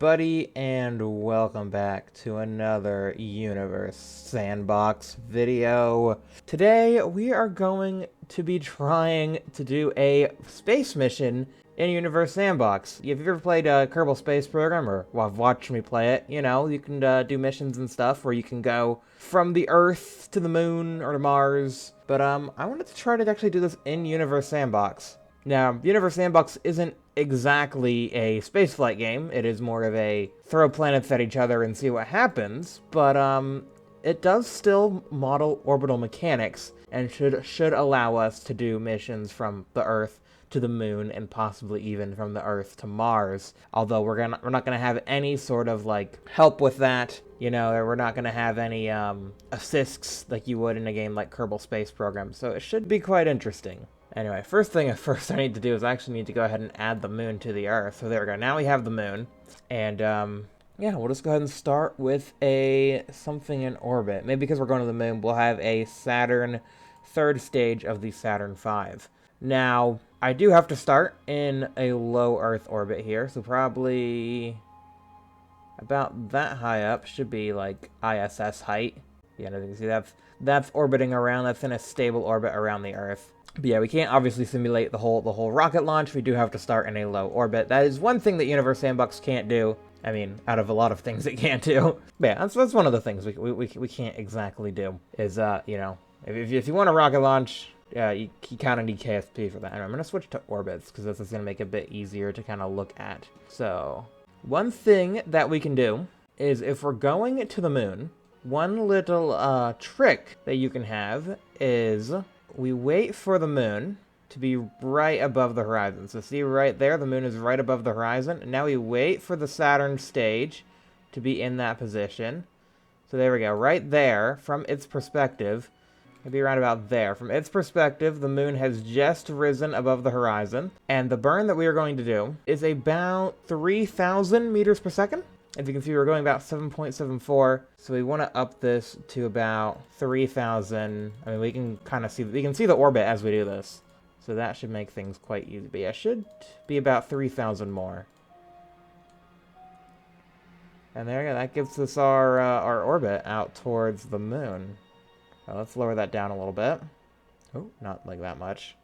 everybody, and welcome back to another Universe Sandbox video. Today, we are going to be trying to do a space mission in Universe Sandbox. If you've ever played Kerbal Space Program, or have watched me play it, you know, you can do missions and stuff where you can go from the Earth to the Moon or to Mars. But I wanted to try to actually do this in Universe Sandbox. Now, Universe Sandbox isn't exactly a spaceflight game. It is more of a throw planets at each other and see what happens, but it does still model orbital mechanics and should allow us to do missions from the Earth to the Moon and possibly even from the Earth to Mars. Although we're not gonna have any sort of like help with that. You know, we're not gonna have any assists like you would in a game like Kerbal Space Program. So it should be quite interesting. Anyway, first thing I need to do is I actually need to go ahead and add the moon to the Earth. So there we go. Now we have the moon. And, yeah, we'll just go ahead and start with something in orbit. Maybe because we're going to the moon, we'll have a Saturn third stage of the Saturn V. Now, I do have to start in a low Earth orbit here. So probably about that high up should be, like, ISS height. Yeah, as you can see, that's orbiting around. That's in a stable orbit around the Earth. But yeah, we can't obviously simulate the whole rocket launch. We do have to start in a low orbit. That is one thing that Universe Sandbox can't do. I mean, out of a lot of things it can't do. But yeah, that's one of the things we can't exactly do. Is, you know, if you want a rocket launch, you kind of need KSP for that. And I'm going to switch to orbits, because this is going to make it a bit easier to kind of look at. So, one thing that we can do is if we're going to the moon, one little trick that you can have is we wait for the moon to be right above the horizon. So see right there, the moon is right above the horizon. And now we wait for the Saturn stage to be in that position. So there we go, right there, from its perspective, maybe around about there. From its perspective, the moon has just risen above the horizon. And the burn that we are going to do is about 3,000 meters per second. As you can see, we're going about 7.74, so we want to up this to about 3,000. I mean, we can kind of see, we can see the orbit as we do this. So that should make things quite easy. But yeah, it should be about 3,000 more. And there you go, that gives us our orbit out towards the moon. Now let's lower that down a little bit. Oh, not like that much.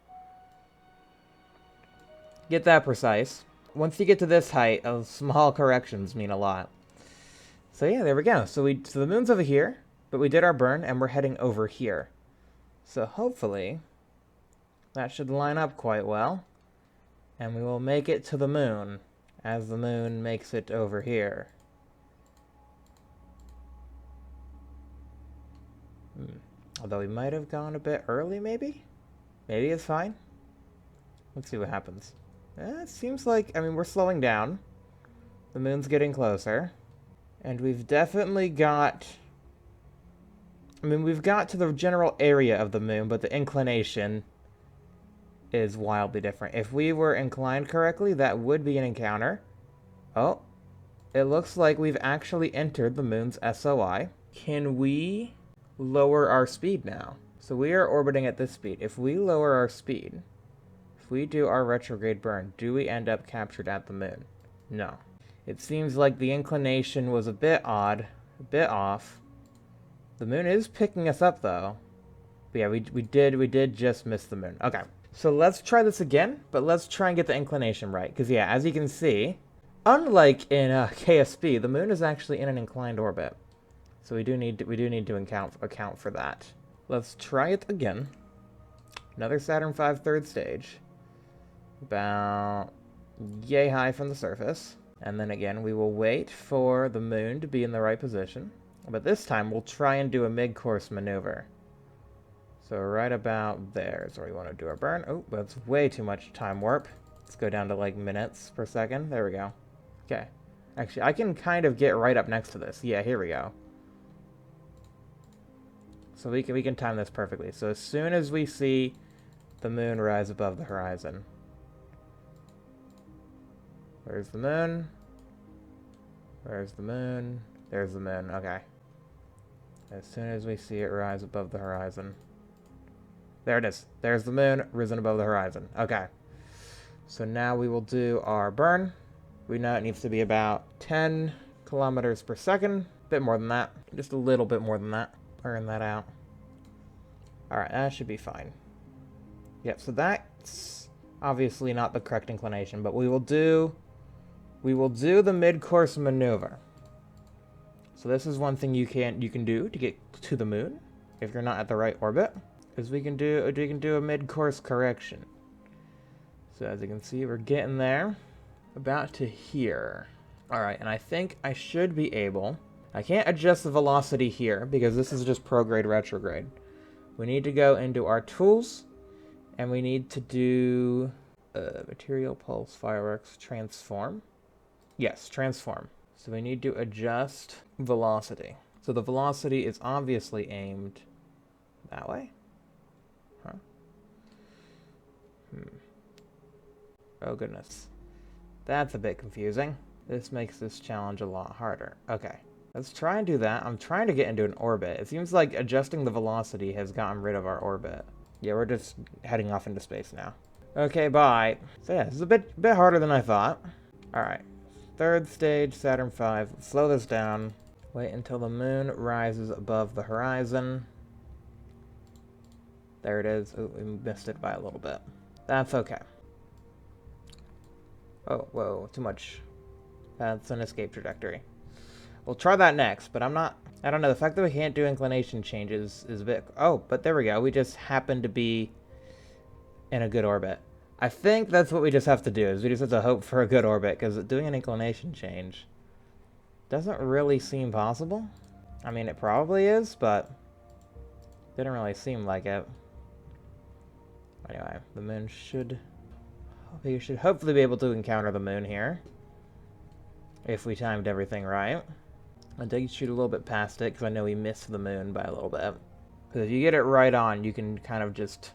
Get that precise. Once you get to this height, small corrections mean a lot. So yeah, there we go. So the moon's over here, but we did our burn, and we're heading over here. So hopefully, that should line up quite well. And we will make it to the moon, as the moon makes it over here. Although we might have gone a bit early, maybe? Maybe it's fine. Let's see what happens. It seems like, I mean, we're slowing down. The moon's getting closer. And we've definitely got... I mean, we've got to the general area of the moon, but the inclination is wildly different. If we were inclined correctly, that would be an encounter. Oh, it looks like we've actually entered the moon's SOI. Can we lower our speed now? So we are orbiting at this speed. If we lower our speed... If we do our retrograde burn, do we end up captured at the moon? No. It seems like the inclination was a bit odd, a bit off. The moon is picking us up, though. But yeah, we did just miss the moon. Okay, so let's try this again, but let's try and get the inclination right. Because yeah, as you can see, unlike in KSP, the moon is actually in an inclined orbit. So we do need to account for that. Let's try it again. Another Saturn V third stage. About yay high from the surface. And then again, we will wait for the moon to be in the right position. But this time, we'll try and do a mid-course maneuver. So right about there is where we want to do our burn. Oh, that's way too much time warp. Let's go down to like minutes per second. There we go. Okay. Actually, I can kind of get right up next to this. Yeah, here we go. So we can time this perfectly. So as soon as we see the moon rise above the horizon. Where's the moon? Where's the moon? There's the moon. Okay. As soon as we see it rise above the horizon. There it is. There's the moon, risen above the horizon. Okay. So now we will do our burn. We know it needs to be about 10 kilometers per second. A bit more than that. Just a little bit more than that. Burn that out. Alright, that should be fine. Yep, so that's obviously not the correct inclination, but we will do the mid-course maneuver. So this is one thing you can do to get to the moon if you're not at the right orbit, is we can do a mid-course correction. So as you can see, we're getting there, about to here. All right, and I think I should be able. I can't adjust the velocity here because this is just prograde retrograde. We need to go into our tools, and we need to do material, pulse, fireworks, transform. Yes, transform. So we need to adjust velocity. So the velocity is obviously aimed that way. Huh? Oh goodness. That's a bit confusing. This makes this challenge a lot harder. Okay, let's try and do that. I'm trying to get into an orbit. It seems like adjusting the velocity has gotten rid of our orbit. Yeah, we're just heading off into space now. Okay, bye. So yeah, this is a bit harder than I thought. All right. Third stage, Saturn V. Let's slow this down. Wait until the moon rises above the horizon. There it is. Oh, we missed it by a little bit. That's okay. Oh, whoa, too much. That's an escape trajectory. We'll try that next, but I don't know. The fact that we can't do inclination changes is a bit... Oh, but there we go. We just happen to be in a good orbit. I think that's what we just have to do, is we just have to hope for a good orbit, because doing an inclination change doesn't really seem possible. I mean, it probably is, but didn't really seem like it. Anyway, the moon should... We should hopefully be able to encounter the moon here, if we timed everything right. I did shoot a little bit past it, because I know we missed the moon by a little bit. Because if you get it right on, you can kind of just...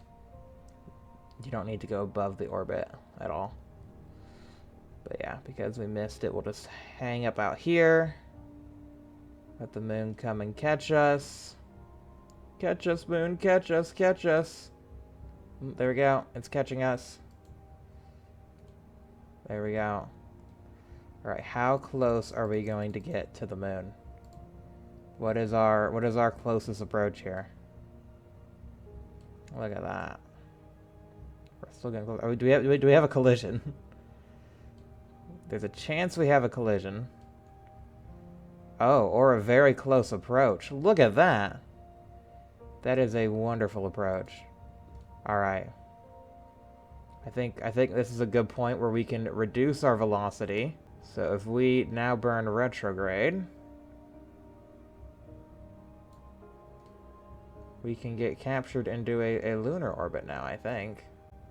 You don't need to go above the orbit at all. But yeah, because we missed it, we'll just hang up out here. Let the moon come and catch us. Catch us, moon, catch us, catch us. There we go, it's catching us. There we go. Alright, how close are we going to get to the moon? What is our closest approach here? Look at that. We're still getting close. Oh, do we have a collision? There's a chance we have a collision. Oh, or a very close approach. Look at that. That is a wonderful approach. Alright. I think this is a good point where we can reduce our velocity. So if we now burn retrograde, we can get captured into a lunar orbit now, I think.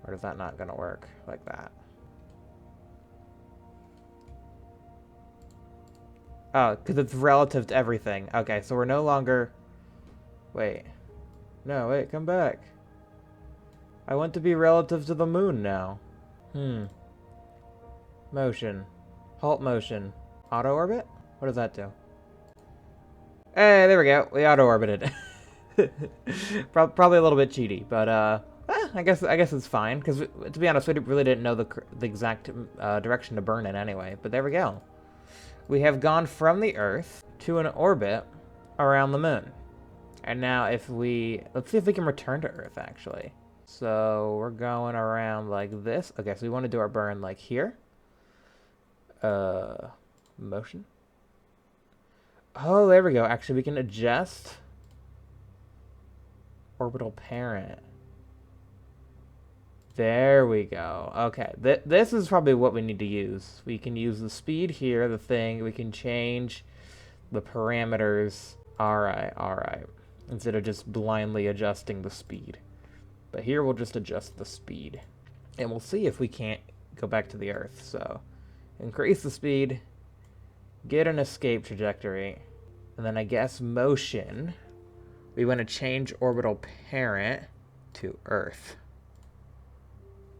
Or is that not going to work like that? Oh, because it's relative to everything. Okay, so we're no longer... Wait. No, wait, come back. I want to be relative to the moon now. Motion. Halt motion. Auto-orbit? What does that do? Hey, there we go. We auto-orbited. Probably a little bit cheaty, but I guess it's fine, because to be honest, we really didn't know the exact direction to burn in anyway. But there we go. We have gone from the Earth to an orbit around the moon. And now if let's see if we can return to Earth, actually. So we're going around like this. Okay, so we want to do our burn like here. Motion. Oh, there we go. Actually, we can adjust orbital parent. There we go. Okay, this is probably what we need to use. We can use the speed here, the thing. We can change the parameters. All right. Instead of just blindly adjusting the speed. But here we'll just adjust the speed. And we'll see if we can't go back to the Earth. So, increase the speed. Get an escape trajectory. And then I guess motion. We want to change orbital parent to Earth.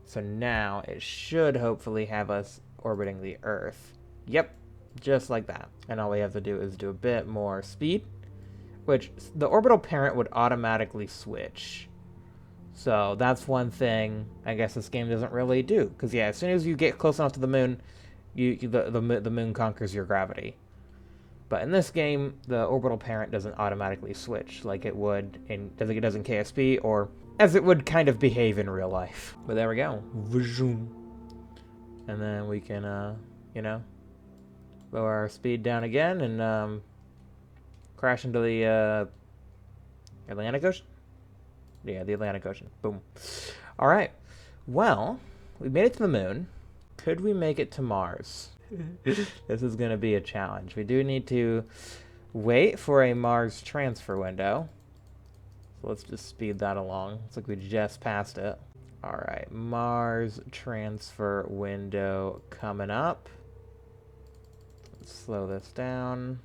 So now it should hopefully have us orbiting the Earth. Yep, just like that. And all we have to do is do a bit more speed, which the orbital parent would automatically switch. So that's one thing I guess this game doesn't really do. Because yeah, as soon as you get close enough to the moon, The moon conquers your gravity. But in this game, the orbital parent doesn't automatically switch like it would in KSP, or as it would kind of behave in real life. But there we go. And then we can, you know, lower our speed down again and crash into the Atlantic Ocean? Yeah, the Atlantic Ocean. Boom. All right. Well, we made it to the moon. Could we make it to Mars? This is going to be a challenge. We do need to wait for a Mars transfer window. So let's just speed that along. Looks like we just passed it. All right, Mars transfer window coming up. Let's slow this down.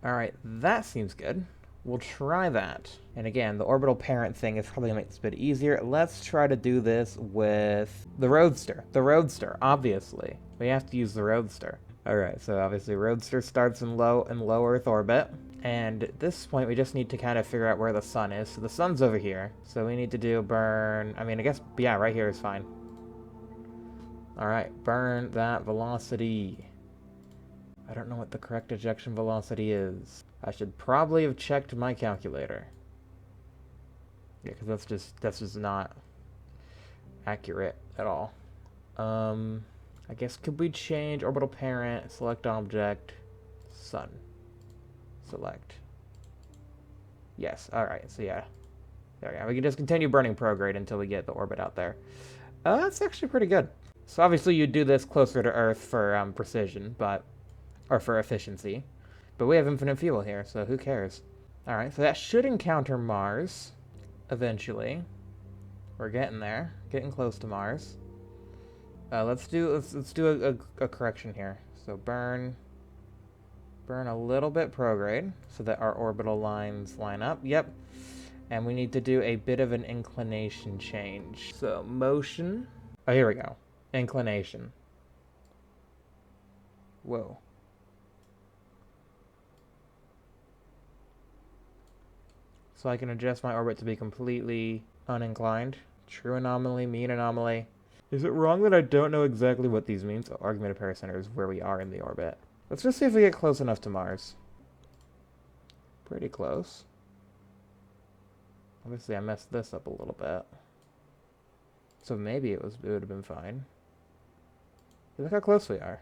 All right, that seems good. We'll try that. And again, the orbital parent thing is probably going to make this a bit easier. Let's try to do this with the Roadster. The Roadster, obviously. We have to use the Roadster. All right, so obviously Roadster starts in low Earth orbit. And at this point, we just need to kind of figure out where the sun is. So the sun's over here. So we need to do burn. I mean, I guess, yeah, right here is fine. All right, burn that velocity. I don't know what the correct ejection velocity is. I should probably have checked my calculator. Yeah, because that's just not accurate at all. I guess could we change orbital parent, select object, sun. Select. Yes, alright, so yeah. There we go. We can just continue burning prograde until we get the orbit out there. That's actually pretty good. So obviously you'd do this closer to Earth for precision, or for efficiency. But we have infinite fuel here, so who cares? Alright, so that should encounter Mars eventually. We're getting there. Getting close to Mars. Let's do a correction here. So burn a little bit prograde so that our orbital lines line up. Yep. And we need to do a bit of an inclination change. So motion. Oh, here we go. Inclination. Whoa. So I can adjust my orbit to be completely uninclined. True anomaly, mean anomaly. Is it wrong that I don't know exactly what these mean? So argument of pericenter is where we are in the orbit. Let's just see if we get close enough to Mars. Pretty close. Obviously I messed this up a little bit. So maybe it would have been fine. Look how close we are.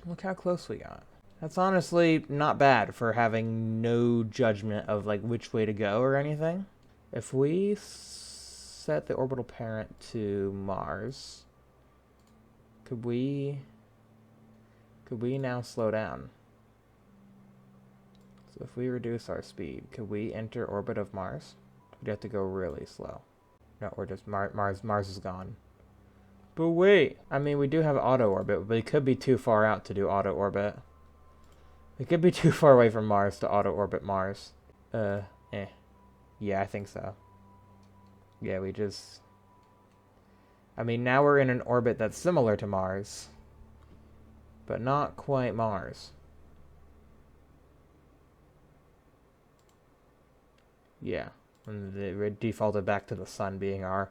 Look how close we got. That's honestly not bad for having no judgment of like which way to go or anything. If we set the orbital parent to Mars, could we now slow down? So if we reduce our speed, could we enter orbit of Mars? We'd have to go really slow. No, we're just Mars is gone. But wait, I mean we do have auto orbit, but it could be too far out to do auto orbit. It could be too far away from Mars to auto-orbit Mars. Yeah, I think so. Yeah, we just... I mean, now we're in an orbit that's similar to Mars. But not quite Mars. Yeah. And it defaulted back to the sun being our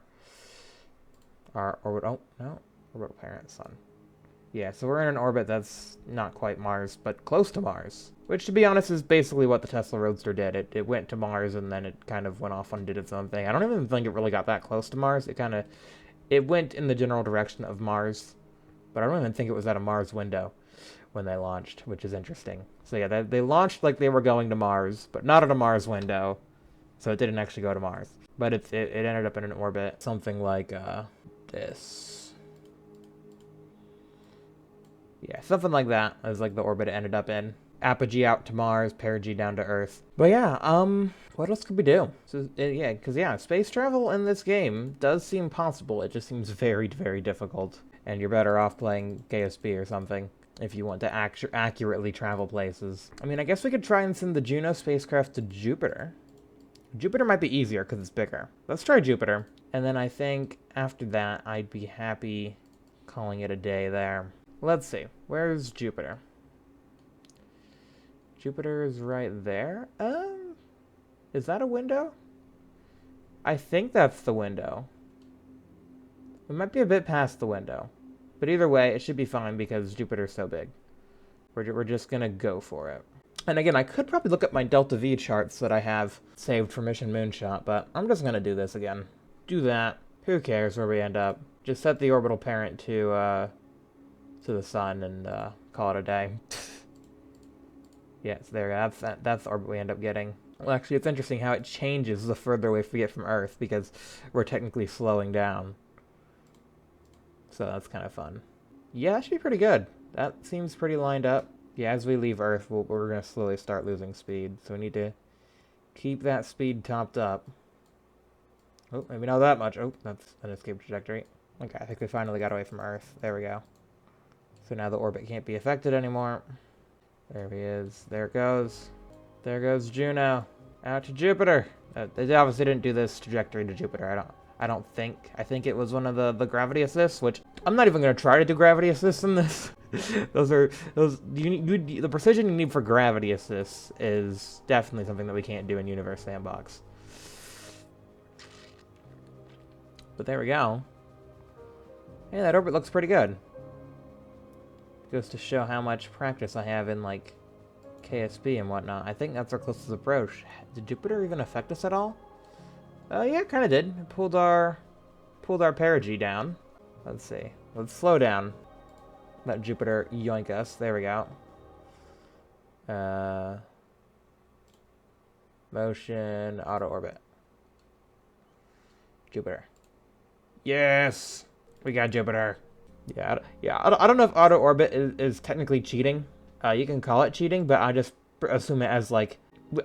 orbit... Oh, no. Orbital parent sun. Yeah, so we're in an orbit that's not quite Mars, but close to Mars. Which, to be honest, is basically what the Tesla Roadster did. It went to Mars, and then it kind of went off and did its own thing. I don't even think it really got that close to Mars. It went in the general direction of Mars, but I don't even think it was at a Mars window when they launched, which is interesting. So yeah, they launched like they were going to Mars, but not at a Mars window, so it didn't actually go to Mars. But it ended up in an orbit, something like this. Yeah, something like that is like the orbit it ended up in. Apogee out to Mars, perigee down to Earth. But yeah, what else could we do? So yeah, because yeah, space travel in this game does seem possible. It just seems very, very difficult. And you're better off playing KSP or something if you want to accurately travel places. I mean, I guess we could try and send the Juno spacecraft to Jupiter. Jupiter might be easier because it's bigger. Let's try Jupiter. And then I think after that, I'd be happy calling it a day there. Let's see. Where's Jupiter? Jupiter is right there. Is that a window? I think that's the window. We might be a bit past the window. But either way, it should be fine because Jupiter's so big. We're just gonna go for it. And again, I could probably look at my Delta V charts that I have saved for Mission Moonshot, but I'm just gonna do this again. Do that. Who cares where we end up? Just set the orbital parent to the sun and call it a day. Yes, there. That's the orbit we end up getting. Well, actually, it's interesting how it changes the further away we get from Earth because we're technically slowing down. So that's kind of fun. Yeah, that should be pretty good. That seems pretty lined up. Yeah, as we leave Earth, we're going to slowly start losing speed. So we need to keep that speed topped up. Oh, maybe not that much. Oh, that's an escape trajectory. Okay, I think we finally got away from Earth. There we go. So now the orbit can't be affected anymore. There he is. There it goes. There goes Juno. Out to Jupiter. They obviously didn't do this trajectory to Jupiter. I don't think. I think it was one of the gravity assists, which I'm not even going to try to do gravity assists in this. The precision you need for gravity assists is definitely something that we can't do in Universe Sandbox. But there we go. Hey, that orbit looks pretty good. Goes to show how much practice I have in, like, KSP and whatnot. I think that's our closest approach. Did Jupiter even affect us at all? Yeah, it kind of did. It pulled our perigee down. Let's see. Let's slow down. Let Jupiter yoink us. There we go. Motion, auto orbit. Jupiter. Yes! We got Jupiter. Yeah, I don't know if auto orbit is technically cheating. You can call it cheating, but I just assume it as, like,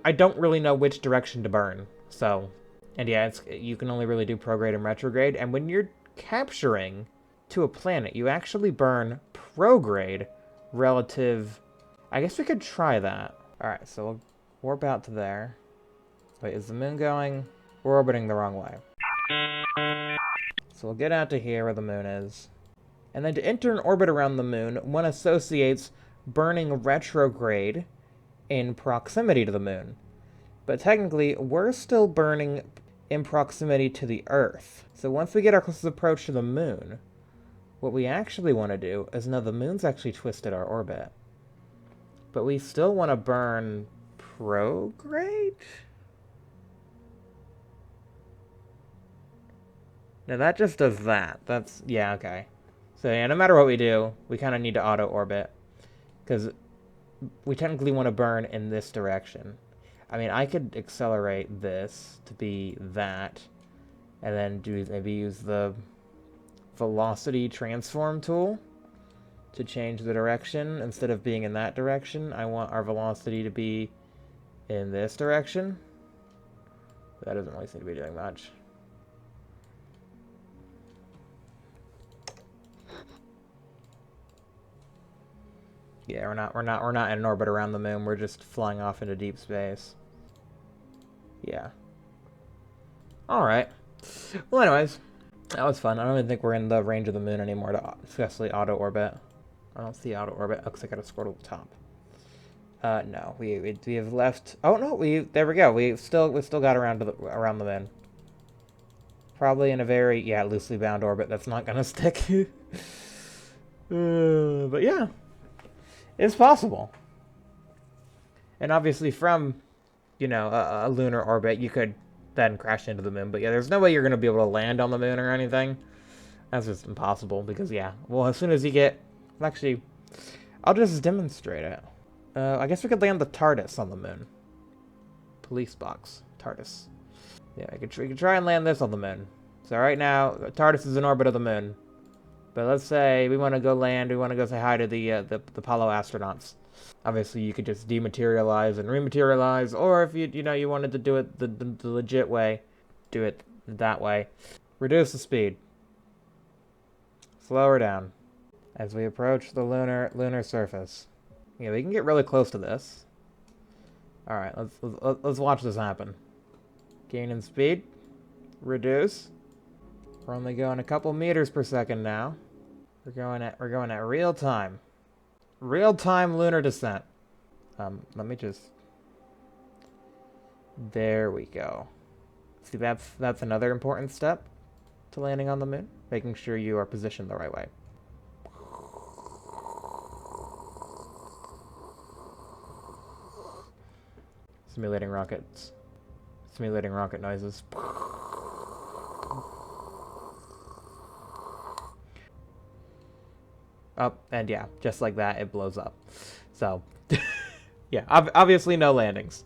I don't really know which direction to burn. So, and yeah, you can only really do prograde and retrograde. And when you're capturing to a planet, you actually burn prograde relative. I guess we could try that. All right, so we'll warp out to there. Wait, is the moon going? We're orbiting the wrong way. So we'll get out to here where the moon is. And then to enter an orbit around the moon, one associates burning retrograde in proximity to the moon. But technically, we're still burning in proximity to the Earth. So once we get our closest approach to the moon, what we actually want to do is, now the moon's actually twisted our orbit. But we still want to burn prograde? Now that just does that. That's, yeah, okay. So yeah, no matter what we do, we kind of need to auto-orbit. Because we technically want to burn in this direction. I mean, I could accelerate this to be that. And then maybe use the velocity transform tool to change the direction. Instead of being in that direction, I want our velocity to be in this direction. That doesn't really seem to be doing much. Yeah, we're not in an orbit around the moon. We're just flying off into deep space. Yeah. All right. Well, anyways, that was fun. I don't even think we're in the range of the moon anymore to successfully auto orbit. I don't see auto orbit. Looks like I got to scroll to the top. No, we have left. Oh no, there we go. We still got around to around the moon. Probably in a very loosely bound orbit. That's not gonna stick. But yeah. It's possible. And obviously from, a lunar orbit, you could then crash into the moon. But yeah, there's no way you're going to be able to land on the moon or anything. That's just impossible because, well, as soon as you get... Actually, I'll just demonstrate it. I guess we could land the TARDIS on the moon. Police box. TARDIS. Yeah, we could try and land this on the moon. So right now, TARDIS is in orbit of the moon. But let's say we want to go land, we want to go say hi to the Apollo astronauts. Obviously, you could just dematerialize and rematerialize, or if you wanted to do it the legit way, do it that way. Reduce the speed. Slow her down. As we approach the lunar surface. Yeah, we can get really close to this. All right, let's watch this happen. Gain in speed. Reduce. We're only going a couple meters per second now. We're going at real time. Real time lunar descent. Let me just. There we go. See, that's another important step to landing on the moon. making sure you are positioned the right way. Simulating rockets. Simulating rocket noises. Oh, and yeah, just like that, it blows up. So, yeah, obviously no landings.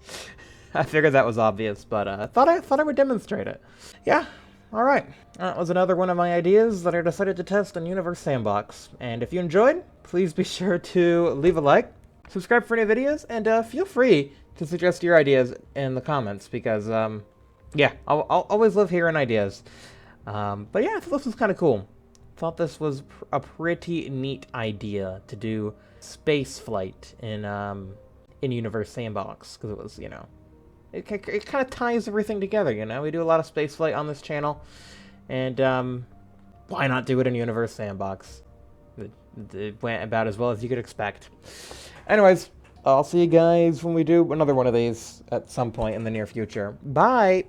I figured that was obvious, but I thought I would demonstrate it. Yeah, all right. That was another one of my ideas that I decided to test on Universe Sandbox. And if you enjoyed, please be sure to leave a like, subscribe for new videos, and feel free to suggest your ideas in the comments because, yeah, I'll always love hearing ideas. But yeah, I thought this was kind of cool. Thought this was a pretty neat idea to do space flight in Universe Sandbox, because it was, you know, it kind of ties everything together, you know? We do a lot of space flight on this channel, and why not do it in Universe Sandbox? It went about as well as you could expect. Anyways, I'll see you guys when we do another one of these at some point in the near future. Bye!